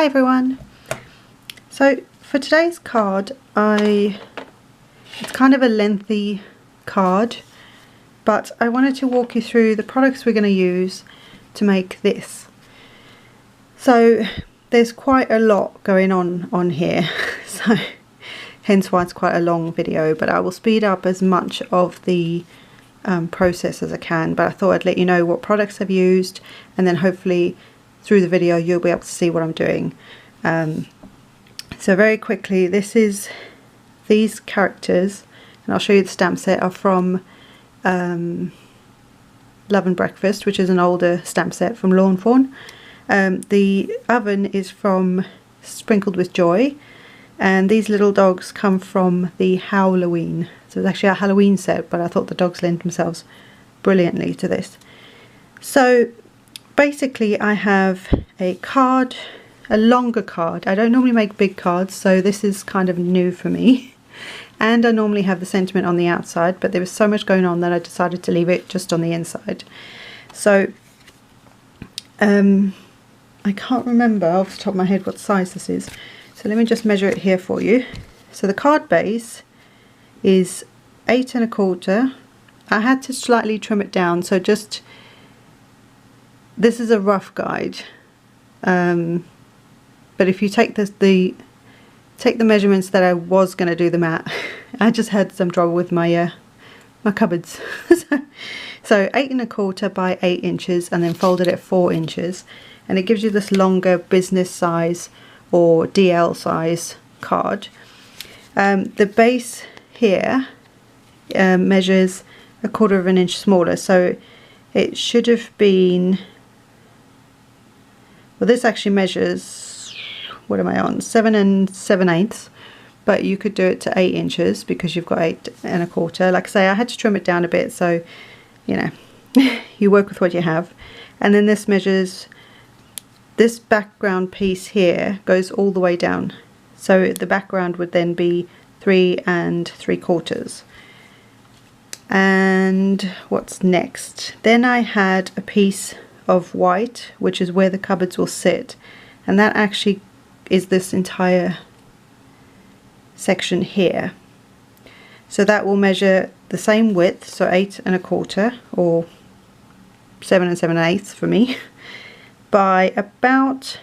Hi everyone. So for today's card, it's kind of a lengthy card, but I wanted to walk you through the products we're going to use to make this. So there's quite a lot going on here, so hence why it's quite a long video, but I will speed up as much of the process as I can. But I thought I'd let you know what products I've used, and then hopefully through the video you'll be able to see what I'm doing. So very quickly, these characters, and I'll show you the stamp set, are from Love and Breakfast, which is an older stamp set from Fawn. The oven is from Sprinkled with Joy, and these little dogs come from the Halloween. So it's actually a Halloween set, but I thought the dogs lent themselves brilliantly to this. So basically I have a card, a longer card. I don't normally make big cards, so this is kind of new for me. And I normally have the sentiment on the outside, but there was so much going on that I decided to leave it just on the inside. So I can't remember off the top of my head what size this is. So let me just measure it here for you. So the card base is 8 1/4. I had to slightly trim it down, so just, this is a rough guide. But if you take the measurements that I was going to do the mat, I just had some trouble with my my cupboards. So 8 1/4 by 8 inches, and then folded at 4 inches, and it gives you this longer business size or DL size card. The base here measures 1/4 inch smaller, so it should have been, well, this actually measures, what am I on, 7 7/8, but you could do it to 8 inches because you've got 8 1/4. Like I say, I had to trim it down a bit, so you know, you work with what you have. And then this measures, this background piece here goes all the way down, so the background would then be 3 3/4. And what's next? Then I had a piece of white, which is where the cupboards will sit, and that actually is this entire section here. So that will measure the same width, so 8 1/4 or 7 7/8 for me, by about,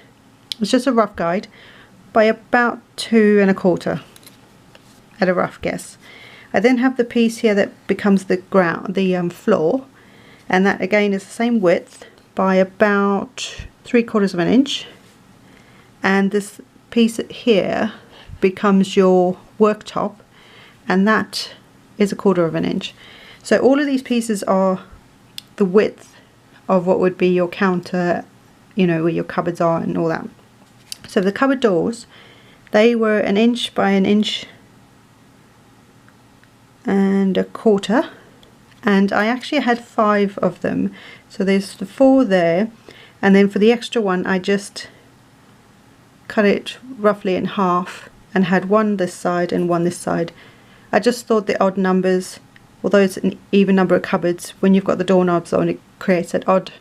it's just a rough guide, by about 2 1/4 at a rough guess. I then have the piece here that becomes the ground, the floor, and that again is the same width by about 3/4 inch, and this piece here becomes your worktop, and that is 1/4 inch. So all of these pieces are the width of what would be your counter, you know, where your cupboards are and all that. So the cupboard doors, they were 1 inch by 1 inch and 1/4, and I actually had 5 of them. So there's the 4 there, and then for the extra one I just cut it roughly in half and had one this side and one this side. I just thought the odd numbers, although it's an even number of cupboards, when you've got the doorknobs on, it creates that odd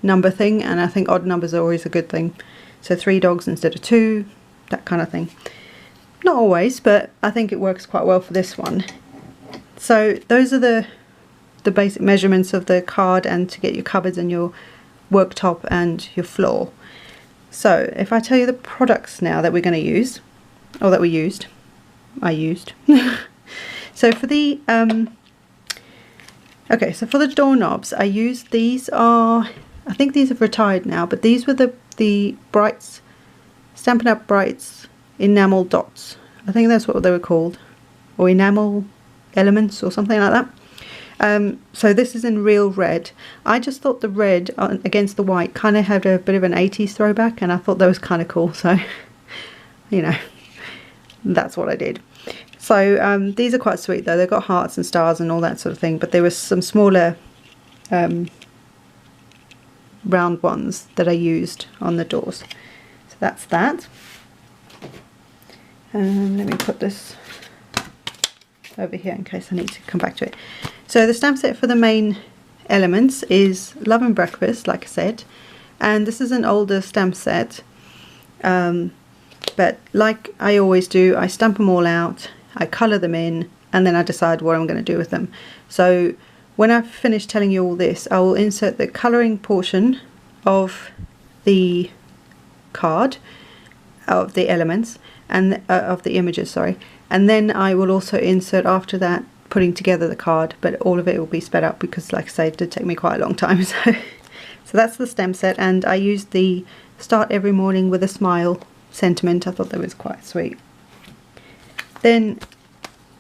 number thing, and I think odd numbers are always a good thing. So 3 dogs instead of 2, that kind of thing. Not always, but I think it works quite well for this one. So those are the basic measurements of the card, and to get your cupboards and your worktop and your floor. So if I tell you the products now that we're going to use, or that I used. So for the okay, so for the doorknobs, I used, these are, I think these have retired now, but these were the Brights, Stampin' Up! Brights enamel dots. I think that's what they were called, or enamel elements or something like that. So this is in real red. I just thought the red against the white kind of had a bit of an 80s throwback, and I thought that was kind of cool, so you know, that's what I did. So these are quite sweet though. They've got hearts and stars and all that sort of thing, but there was some smaller round ones that I used on the doors. So that's that. Let me put this over here in case I need to come back to it. So the stamp set for the main elements is Love and Breakfast, like I said, and this is an older stamp set. But like I always do, I stamp them all out, I colour them in, and then I decide what I'm going to do with them. So when I've finished telling you all this, I will insert the colouring portion of the card, of the elements, and of the images, sorry, and then I will also insert after that putting together the card, but all of it will be sped up because, like I say, it did take me quite a long time. So that's the stem set, and I used the Start Every Morning with a Smile sentiment. I thought that was quite sweet. Then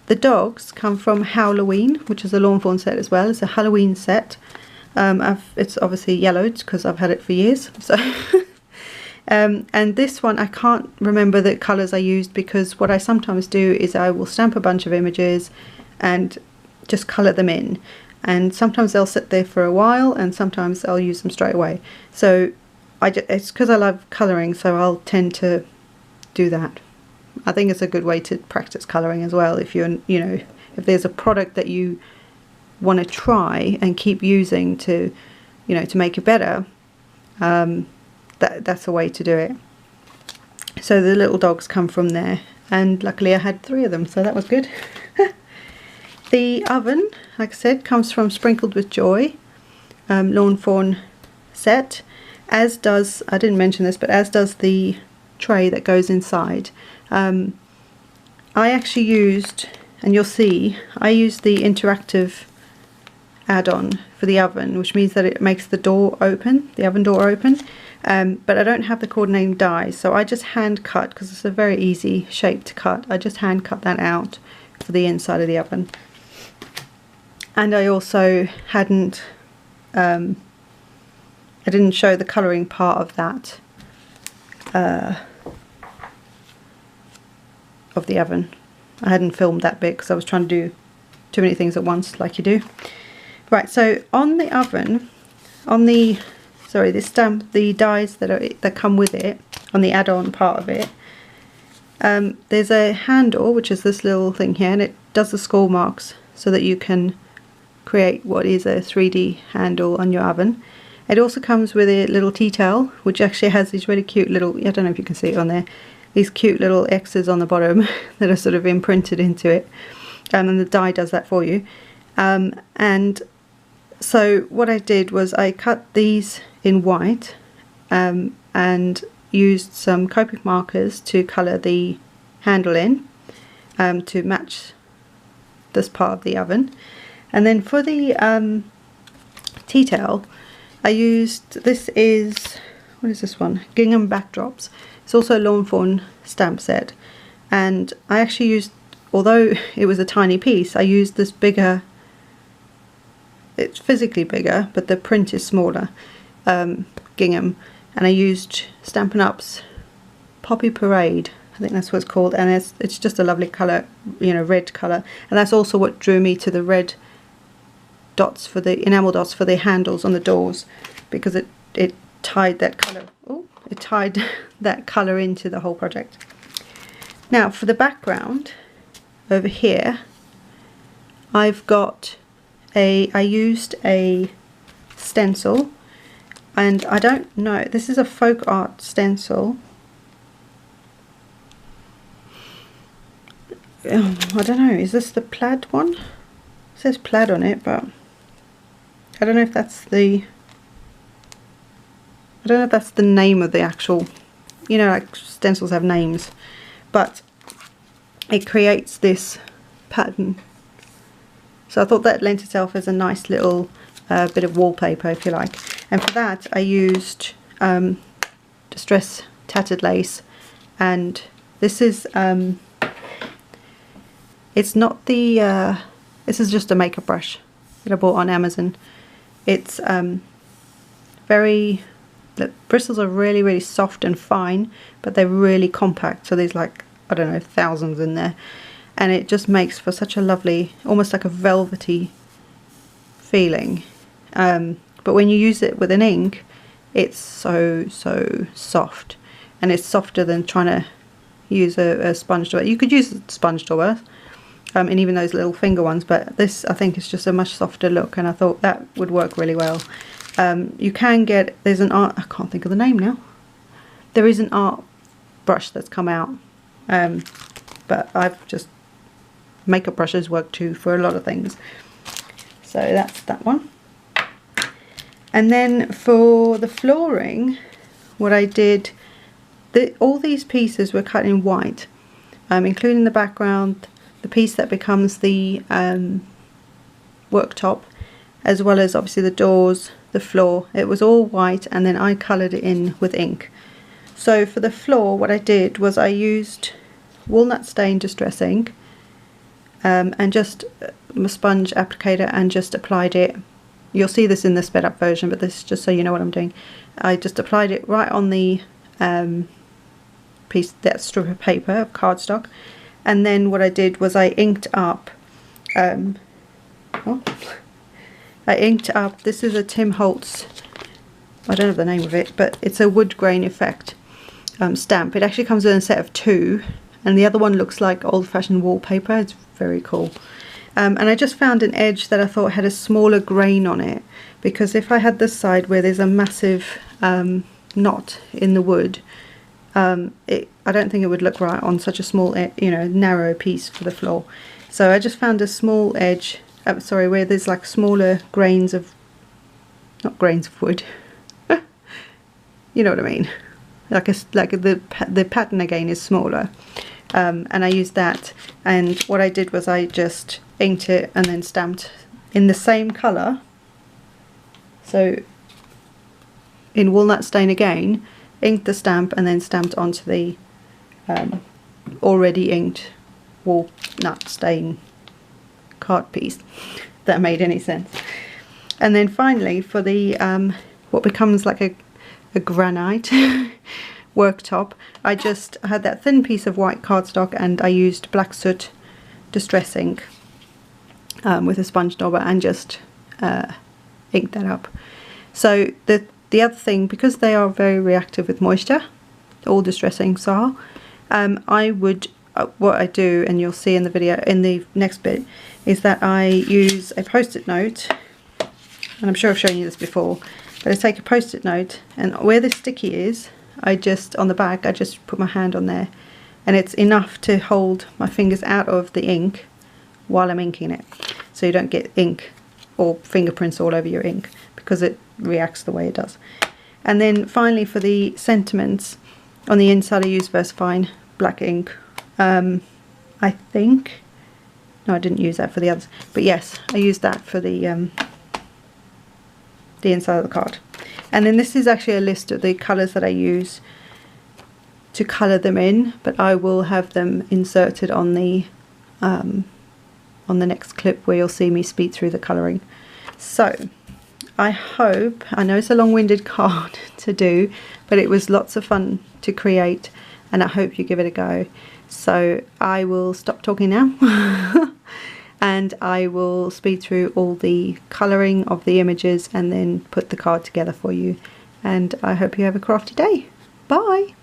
the dogs come from Halloween, which is a Lawn Fawn set as well. It's a Halloween set. It's obviously yellowed because I've had it for years. So and this one I can't remember the colours I used, because what I sometimes do is I will stamp a bunch of images and just colour them in, and sometimes they'll sit there for a while and sometimes I'll use them straight away. So it's because I love colouring, so I'll tend to do that. I think it's a good way to practice colouring as well. If you're, you know, if there's a product that you want to try and keep using to, you know, to make it better, that's a way to do it. So the little dogs come from there, and luckily I had 3 of them, so that was good. The oven, like I said, comes from Sprinkled with Joy, Lawn Fawn set, as does, I didn't mention this, but as does the tray that goes inside. I actually used, and you'll see, I used the interactive add-on for the oven, which means that it makes the door open, the oven door open, but I don't have the coordinating dies, so I just hand cut, because it's a very easy shape to cut. I just hand cut that out for the inside of the oven. And I also hadn't, I didn't show the colouring part of that, of the oven. I hadn't filmed that bit because I was trying to do too many things at once, like you do. Right, so on the oven, on the, sorry, this stamp, the dies that come with it, on the add-on part of it, there's a handle, which is this little thing here, and it does the score marks so that you can create what is a 3D handle on your oven. It also comes with a little tea towel, which actually has these really cute little, I don't know if you can see it on there, these cute little X's on the bottom that are sort of imprinted into it, and the die does that for you. And so what I did was I cut these in white, and used some Copic markers to colour the handle in, to match this part of the oven. And then for the tea towel, I used, this is, what is this one? Gingham Backdrops. It's also a Lawn Fawn stamp set, and I actually used, although it was a tiny piece, I used this bigger, it's physically bigger, but the print is smaller, gingham, and I used Stampin' Up's Poppy Parade, I think that's what it's called, and it's just a lovely colour, you know, red colour, and that's also what drew me to the red dots, for the enamel dots for the handles on the doors, because it tied that colour, oh, it tied that colour into the whole project. Now for the background over here, I've got I used a stencil, and I don't know, this is a folk art stencil. I don't know, is this the plaid one? It says plaid on it, but I don't know if that's the, I don't know if that's the name of the actual, you know, like stencils have names, but it creates this pattern. So I thought that lent itself as a nice little bit of wallpaper, if you like. And for that I used Distress Tattered Lace, and this is, it's not the, this is just a makeup brush that I bought on Amazon. It's very, the bristles are really, really soft and fine, but they're really compact, so there's like, I don't know, thousands in there, and it just makes for such a lovely, almost like a velvety feeling. But when you use it with an ink, it's so soft, and it's softer than trying to use a sponge dauber. You could use a sponge dauber, and even those little finger ones, but this I think is just a much softer look, and I thought that would work really well. You can get, there's an art, I can't think of the name now, there is an art brush that's come out, but I've just, makeup brushes work too for a lot of things. So that's that one. And then for the flooring, what I did, all these pieces were cut in white, including the background, the piece that becomes the worktop, as well as obviously the doors, the floor. It was all white, and then I coloured it in with ink. So for the floor, what I did was I used walnut stain distress ink, and just a sponge applicator, and just applied it. You'll see this in the sped up version, but this is just so you know what I'm doing. I just applied it right on the piece, that strip of paper, of cardstock, and then what I did was I inked up, this is a Tim Holtz, I don't know the name of it, but it's a wood grain effect stamp. It actually comes in a set of 2, and the other one looks like old-fashioned wallpaper. It's very cool. And I just found an edge that I thought had a smaller grain on it, because if I had this side where there's a massive knot in the wood, I don't think it would look right on such a small, narrow piece for the floor. So I just found a small edge, where there's like smaller grains of, not grains of wood, you know what I mean, like the pattern again is smaller, and I used that, and what I did was I just inked it and then stamped in the same colour, so in walnut stain again, inked the stamp and then stamped onto the already inked walnut stain card piece. If that made any sense. And then finally for the what becomes like a granite worktop, I just had that thin piece of white cardstock, and I used black soot distress ink with a sponge dauber, and just inked that up. So the other thing, because they are very reactive with moisture, all distress inks are, I would, what I do, and you'll see in the video, in the next bit, is that I use a post-it note, and I'm sure I've shown you this before, but I take a post-it note, and where the sticky is, I just, on the back, I just put my hand on there, and it's enough to hold my fingers out of the ink while I'm inking it, so you don't get ink or fingerprints all over your ink, because it reacts the way it does. And then finally for the sentiments, on the inside I use VersaFine black ink. I think, no, I didn't use that for the others, but yes, I used that for the inside of the card. And then this is actually a list of the colours that I use to colour them in, but I will have them inserted on the next clip where you'll see me speed through the colouring. So I hope, I know it's a long-winded card to do, but it was lots of fun to create, and I hope you give it a go. So I will stop talking now and I will speed through all the colouring of the images and then put the card together for you, and I hope you have a crafty day. Bye!